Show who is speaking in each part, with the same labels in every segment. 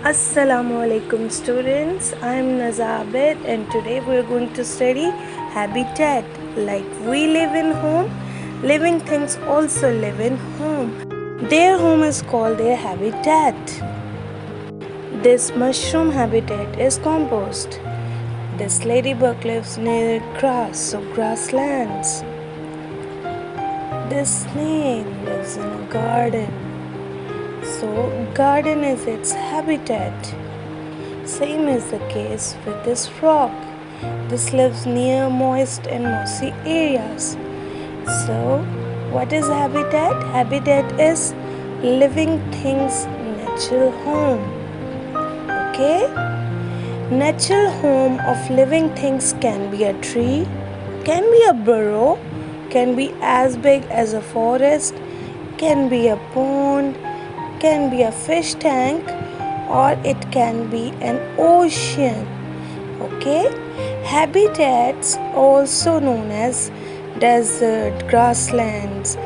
Speaker 1: Assalamu alaikum students, I am Nazabet and today we are going to study habitat. Like we live in home, living things also live in home. Their home is called their habitat. This mushroom habitat is compost. This ladybug lives near grass, so grasslands. This snake lives in a garden, so garden is its habitat. Same is the case with this frog. This lives near moist and mossy areas. So, what is habitat? Habitat is living things' natural home. Okay? Natural home of living things can be a tree, can be a burrow, can be as big as a forest, can be a pond, can be a fish tank, or it can be an ocean. Okay? Habitats also known as desert, grasslands,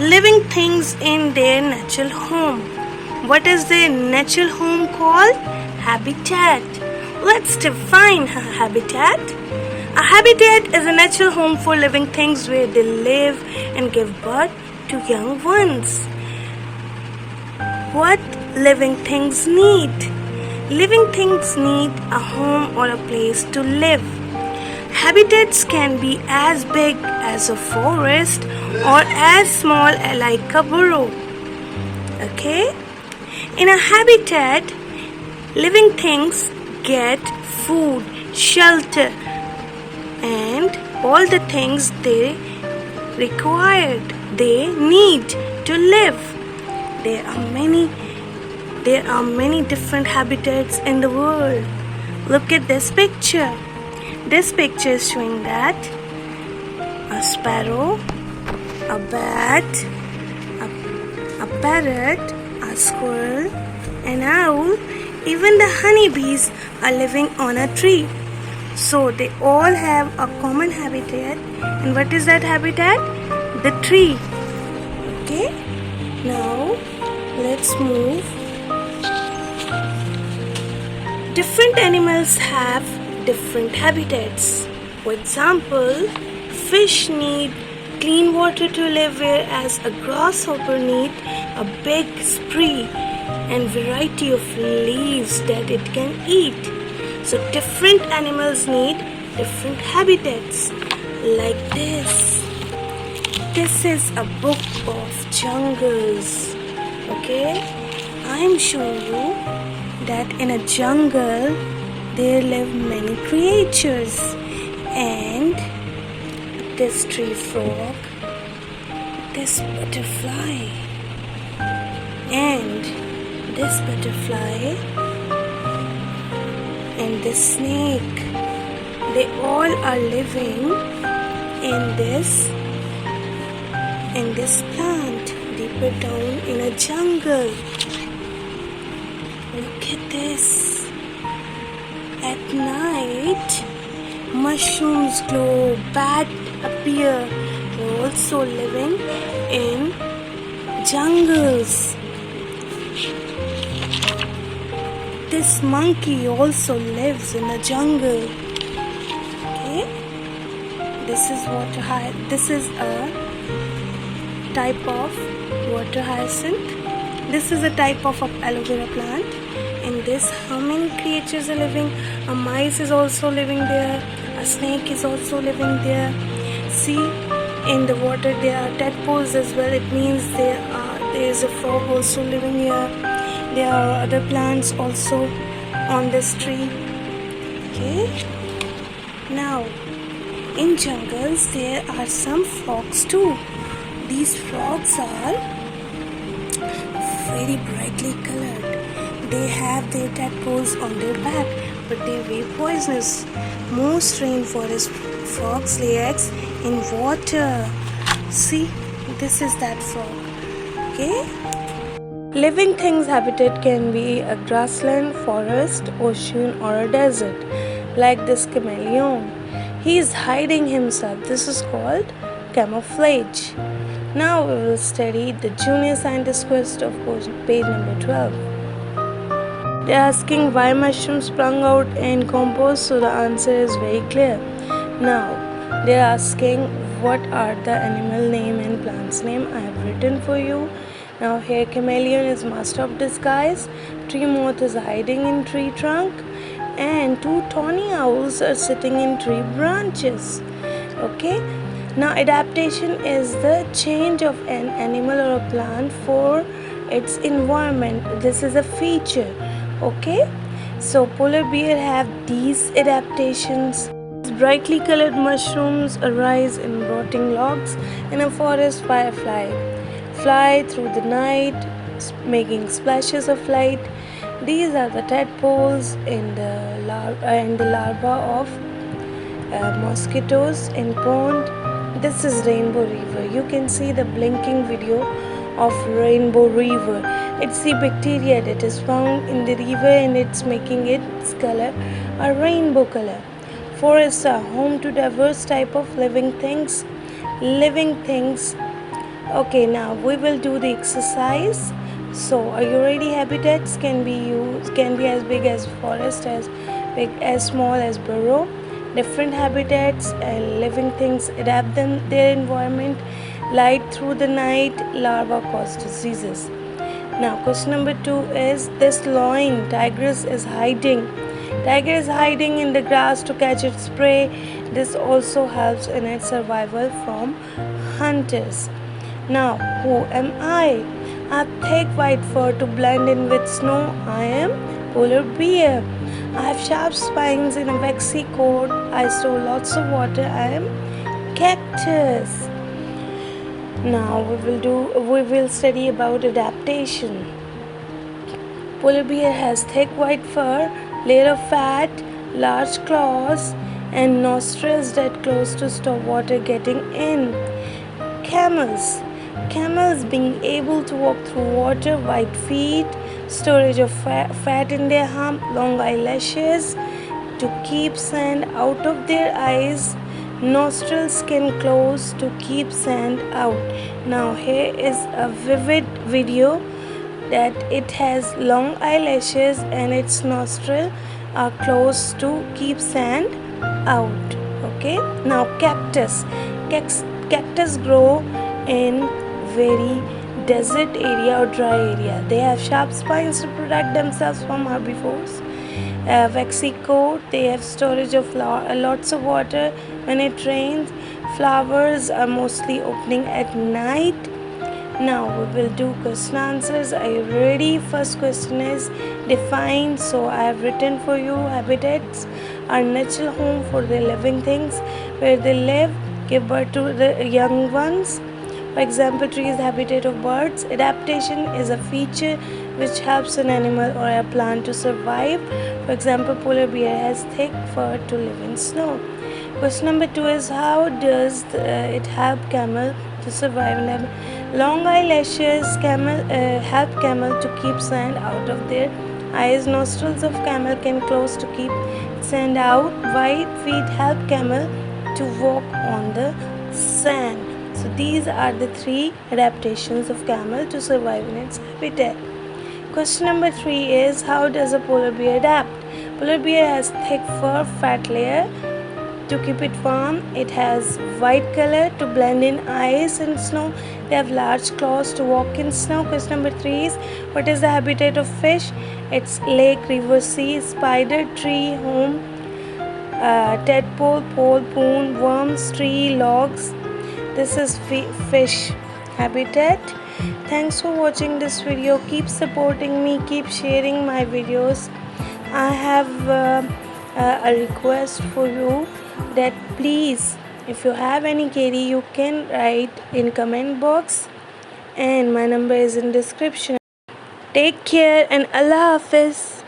Speaker 1: living things in their natural home. What is their natural home called? Habitat. Let's define a habitat. A habitat is a natural home for living things where they live and give birth to young ones. What living things need? Living things need a home or a place to live. Habitats can be as big as a forest or as small like a burrow. Okay? In a habitat, living things get food, shelter, and all the things they need to live. There are many different habitats in the world. Look at this picture. This picture is showing that a sparrow, a bat, a parrot, a squirrel, an owl, even the honeybees are living on a tree. So they all have a common habitat. And what is that habitat? The tree. Okay? Now let's move. Different animals have different habitats. For example, fish need clean water to live, whereas a grasshopper need a big spree and variety of leaves that it can eat. So different animals need different habitats. Like this. This is a book of jungles. Okay? I am showing you that in a jungle there live many creatures, and this tree frog, this butterfly, and this butterfly, and this snake, they all are living in this plant deeper down in a jungle. Look at this. At night, mushrooms glow, bats appear. They're also living in jungles. This monkey also lives in a jungle. Okay? This is a type of water hyacinth. This is a type of aloe vera plant. In this, how many creatures are living? A mice is also living there. A snake is also living there. See, in the water there are tadpoles as well. It means there is a frog also living here. There are other plants also on this tree. Okay. Now, in jungles there are some frogs too. These frogs are very brightly colored. They have their tadpoles on their back, but they weigh poisonous. Most rainforest frogs lay eggs in water. See, this is that frog. Okay? Living things habitat can be a grassland, forest, ocean, or a desert, like this chameleon. He is hiding himself. This is called camouflage. Now we will study the Junior Scientist quest of page number 12. They're asking why mushrooms sprung out in compost, so the answer is very clear. Now, they're asking what are the animal name and plants name. I have written for you. Now here chameleon is master of disguise, tree moth is hiding in tree trunk, and two tawny owls are sitting in tree branches. Okay, now adaptation is the change of an animal or a plant for its environment. This is a feature. Okay, so polar bear have these adaptations. Brightly colored mushrooms arise in rotting logs in a forest. Firefly fly through the night, making splashes of light. These are the tadpoles in the larva of mosquitoes in pond. This is Rainbow River. You can see the blinking video of Rainbow River. It's the bacteria that is found in the river and it's making its color a rainbow color. Forests are home to diverse type of living things. Okay, now we will do the exercise. So are you ready? Habitats can be as big as forest, as big as small as burrow. Different habitats and living things adapt their environment. Light through the night, larvae cause diseases. Now question number 2 is this lion tigress is hiding. Tiger is hiding in the grass to catch its prey. This also helps in its survival from hunters. Now, who am I? I have thick white fur to blend in with snow. I am polar bear. I have sharp spines in a waxy coat. I store lots of water. I am cactus. Now we will study about adaptation. Polar bear has thick white fur, layer of fat, large claws, and nostrils that close to stop water getting in. Camels being able to walk through water, white feet, storage of fat in their hump, long eyelashes to keep sand out of their eyes, nostrils can close to keep sand out. Now here is a vivid video that it has long eyelashes and its nostril are closed to keep sand out. Okay, now cactus grow in very desert area or dry area. They have sharp spines to protect themselves from herbivores. Waxy coat, they have storage of lots of water when it rains. Flowers are mostly opening at night. Now we will do question answers. Are you ready? First question is define. So I have written for you. Habitats are natural home for the living things where they live, give birth to the young ones. For example, tree is the habitat of birds. Adaptation is a feature which helps an animal or a plant to survive. For example, polar bear has thick fur to live in snow. Question number 2 is how does it help camel to survive? Long eyelashes help camel to keep sand out of their eyes. Nostrils of camel can close to keep sand out. White feet help camel to walk on the sand. So these are the 3 adaptations of camel to survive in its habitat. Question number 3 is how does a polar bear adapt? Polar bear has thick fur, fat layer to keep it warm. It has white color to blend in ice and snow. They have large claws to walk in snow. Question number 3 is what is the habitat of fish? It's lake, river, sea, spider, tree, home, tadpole, pole, poon, worms, tree, logs. This is fish habitat. Thanks for watching this video. Keep supporting me, keep sharing my videos. I have a request for you that please, if you have any query, you can write in comment box and my number is in description. Take care and Allah Hafiz.